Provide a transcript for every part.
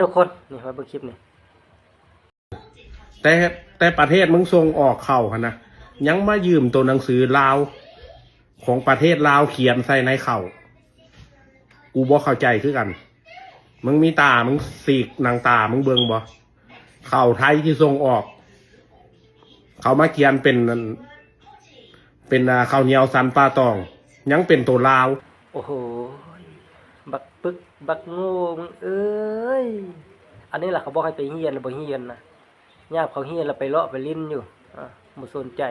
ทุกคนนี่มาเบิ่งคลิปนี่แต่แต่ประเทศมึงส่งออกเข้าหั่นนะยังมายืมตัวหนังสือลาวของประเทศลาวเขียนใส่ในเข่ากูบ่เข้าใจคือกันมึงมีตามึงสีกนางตามึงเบิ่งบ่เข่าไทยที่ส่งออกเขามาเขียนเป็นข้าวเหนียวสันปลาตองยังเป็นตัวลาวโอ้โหบักปึกบักโง่มึงเอ้ยอันนี้แหละเขาบอกให้ไปเฮียนบ่เฮียนนะยามเขาเฮียนแล้วไปเลาะไปลิ้นอยู่บ่สนใจ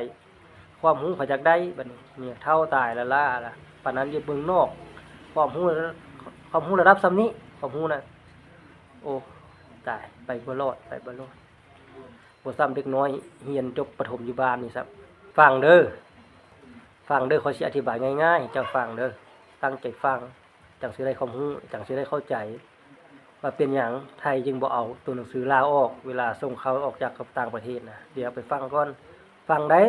ความรู้เขาจักได้บัดนี้เนี่ยเท่าตายละล่าล่ะปานนั้นอยู่เมืองนอกความรู้ระดับส่ำนี้ความรู้น่ะโอ้ตายไปบ่รอดบ่ซ้ำเด็กน้อยเฮียนจบประถมอยู่บ้านนี่ซับฟังเด้อเขาสิอธิบายง่ายๆเจ้าฟังเด้อตั้งใจฟังจังสิได้ความรู้จังสิได้เข้าใจว่าเป็นหยังไทยจึงบ่เอาตัวหนังสือลาวออกเวลาส่งเขาออกจากต่างประเทศนะเดี๋ยวไปฟังก่อนฟังได้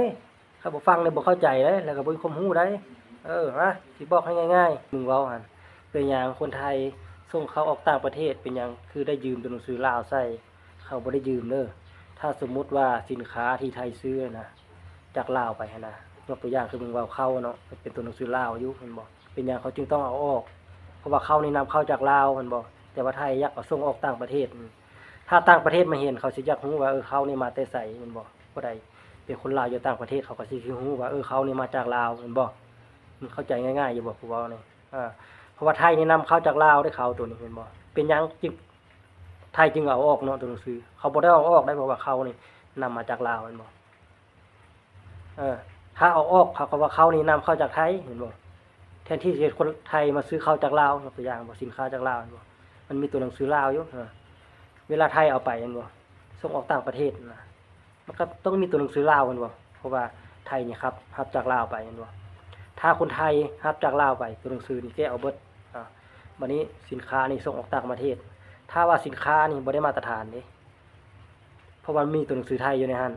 ถ้าบ่ฟังเนี่ยบ่เข้าใจเด้แล้วก็บ่มีความรู้ได้ฮะสิบอกให้ง่ายๆมึงเว้าหั่นเป็นหยังคนไทยส่งเขาออกต่างประเทศเป็นหยังคือได้ยืมตัวหนังสือลาวใส่เขาบ่ได้ยืมเด้อถ้าสมมุติว่าสินค้าที่ไทยซื้อนะจากลาวไปหั่นนะยกตัวอย่างคือมึงเว้าเข้าเนาะเป็นตัวหนังสือลาวอยู่เห็นบ่เป็นหยังเขาจึงต้องเอาออกเพราะว่าเขานี่นำเข้าจากลาวเห็นบ่แต่ว่าไทยอยากเอาส่งออกต่างประเทศถ้าต่างประเทศมาเห็นเขาสิอยากรู้ว่าเขานี่มาแต่ไสเห็นบ่บ่ได้เป็นคนลาวอยู่ต่างประเทศเขาก็สิรู้ว่าเขานี่มาจากลาวเห็นบ่มันเข้าใจง่ายๆอยู่บ่ผู้เว้านี่เพราะว่าไทยนี่นำเข้าจากลาวได้เขาตัวนี้เห็นบ่เป็นหยังจึงไทยจึงเอาออกเนาะตัวหนังสือเขาบ่ได้เอาออกได้เพราะว่าเขานี่นำมาจากลาวเห็นบ่ถ้าเอาออกเขาก็ว่าเขานี่นำเข้าจากไทยเห็นบ่แทนที่จะคนไทยมาซื้อเข้าจากลาวยกตัวอย่างบ่สินค้าจากลาวเห็นบ่มันมีตัวหนังสือลาวอยู่เวลาไทยเอาไปเห็นบ่ส่งออกต่างประเทศนะมันก็ต้องมีตัวหนังสือลาวเห็นบ่เพราะว่าไทยนี่ครับรับจากลาวไปเห็นบ่ถ้าคนไทยรับจากลาวไปตัวหนังสือนี่แกเอาเบิดบัดนี้สินค้านี่ส่งออกต่างประเทศถ้าว่าสินค้านี่บ่ได้มาตรฐานเด้เพราะว่ามีตัวหนังสือไทยอยู่ในหั่น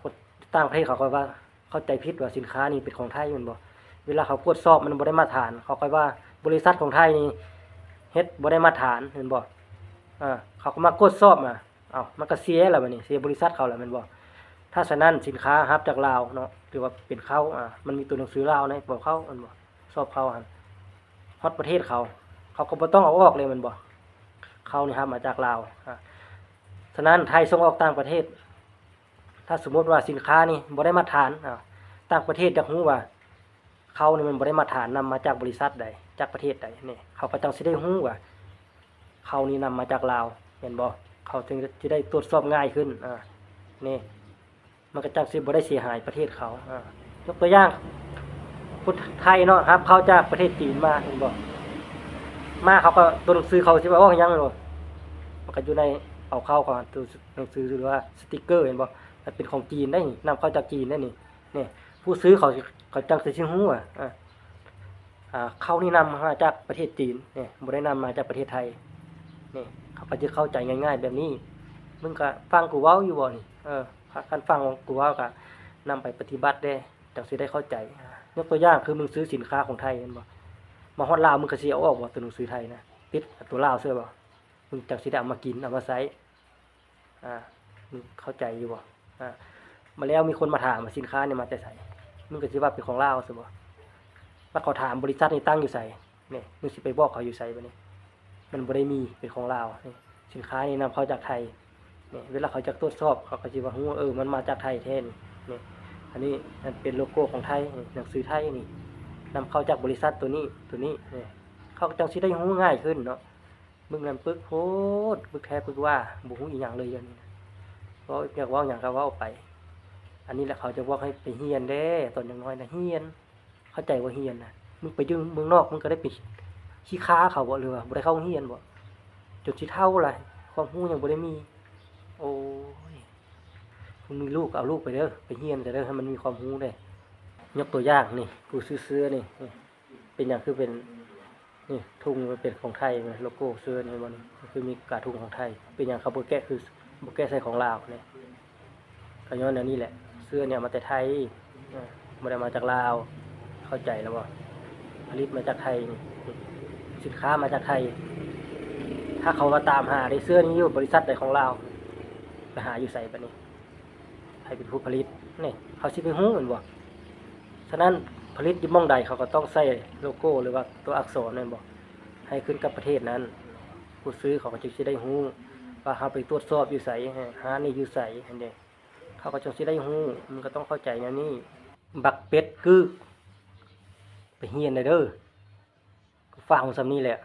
คนต่างประเทศเขาก็ว่าเข้าใจผิดว่าสินค้านี่เป็นของไทยแม่นบ่เวลาเขาตรวจสอบมันบ่ได้มาตรฐานเขาก็ว่าบริษัทของไทยนี่เฮ็ดบ่ได้มาตรฐานเห็นบ่เขาก็มากดสอบมันก็เสียแล้วบัดนี้เสียบริษัทเขาแล้วแม่นบ่ถ้าฉะนั้นสินค้ารับจากลาวเนาะหรือว่าเป็นเขามันมีตัวหนังสือลาวในบอกเขาแม่นบ่สอบเขาหั่นฮอดประเทศเขาก็บ่ต้องเอาออกเลยแม่นบ่เขานี่รับมาจากลาวฉะนั้นไทยส่งออกต่างประเทศถ้าสมมุติว่าสินค้านี่บ่ได้มาตรฐานต่างประเทศอยากรู้ว่าเขานี่มันบ่ได้มาตรฐานนำมาจากบริษัทใดจากประเทศใดนี่เขาก็จังสิได้รู้ว่าเขานี่นำมาจากลาวเห็นบ่เขาจึงสิได้ตรวจสอบง่ายขึ้นนี่มันก็จังสิบ่ได้เสียหายประเทศเขายกตัวอย่างคนไทยเนาะครับเขาจากประเทศจีนมาเห็นบ่มาเขาก็ตัวหนังสือเขาสิว่าหยังเนาะมันก็อยู่ในเอาเข้าก่อนตัวหนังสือหรือว่าสติกเกอร์เห็นบ่มันเป็นของจีนได้นี่นำเข้าจากจีนได้นี่ผู้ซื้อเขาจังสิฮู้เขานี่นำมาจากประเทศจีนนี่บ่ได้นำมาจากประเทศไทยนี่เขาก็จะเข้าใจง่ายๆแบบนี้มึงก็ฟังกูเว้าอยู่บ่นี่คันฟังกูเว้าก็นำไปปฏิบัติได้จังสิได้เข้าใจยกตัวอย่างคือมึงซื้อสินค้าของไทยแม่นบ่มาฮอดลาวมึงก็สิเอาออกบ่ตัวหนังสือไทยนะติดตัวลาวซื่อบ่มึงจังสิได้เอามากินเอามาใช้มึงเข้าใจอยู่บ่มาแล้วมีคนมาถามว่าสินค้านี่มาแต่ไสมึงก็สิว่าเป็นของลาวซื่อบ่ว่าเขาถามบริษัทนี่ตั้งอยู่ไสนี่มึงสิไปบอกเขาอยู่ไสบัดนี้มันบ่ได้มีเป็นของลาวนี่สินค้านี่นำเข้าจากไทยนี่เวลาเขาจะตรวจสอบเขาก็สิว่าฮู้มันมาจากไทยแท้นี่อันนี้มันเป็นโลโก้ของไทยนี่หนังสือไทยนี่นำเข้าจากบริษัทตัวนี้นี่เขาจังสิได้ฮู้ง่ายขึ้นเนาะมึงนั่นปึกโพดปึกแท้ปึกว่าบ่ฮู้อีหยังเลยอย่างนี้เพราะอยากเว้าหยังก็เว้าไปอันนี้แหละเขาจะบอกให้ไปเฮียนเด้ตอนยังน้อยนะเฮียนเข้าใจว่าเฮียนนะมึงไปอยู่เมืองนอกมึงก็ได้ไปขี้ค้าเขาบ่หรือว่าบ่ได้เข้าเฮียนบ่จนสิเฒ่าล่ะความรู้ยังบ่ได้มีโอ้ยมึงมีลูกเอาลูกไปเด้อไปเฮียนเด้อให้มันมีความรู้เด้ยกตัวอย่างนี่กูซื้อเสื้อนี่เป็นหยังคือเป็นนี่ทุ่งมันเป็นของไทยโลโก้เสื้อนี่บ่นี่คือมีกระทุ่งของไทยเป็นหยังเขาบ่แกะคือบ่แกะใส่ของลาวนี่ก็ย้อนอันนี้แหละเสื้อเนี่ยมาแต่ไทยบ่ได้มาจากลาวเข้าใจแล้วบ่ผลิตมาจากไทยสินค้ามาจากไทย ถ้าเขามาตามหาได้เสื้อนี้อยู่บริษัทใดของเราไปหาอยู่ใส่บัดนี้ให้เป็นผู้ผลิตนี่เขาสิไปฮู้แม่นบ่ฉะนั้นผลิตอยู่หม้องใดเขาก็ต้องใส่โลโก้หรือว่าตัวอักษรนั่นบ่ให้ขึ้นกับประเทศนั้นผู้ซื้อเขาก็จึงสิได้ฮู้ว่าเขาไปตรวจสอบอยู่ไสหานี่อยู่ไสอันนี้เขาก็จึงสิได้ฮู้มันก็ต้องเข้าใจแนวนี้บักเป็ดกึกไปเฮียนได้เด้อฟังซำนี้แหละ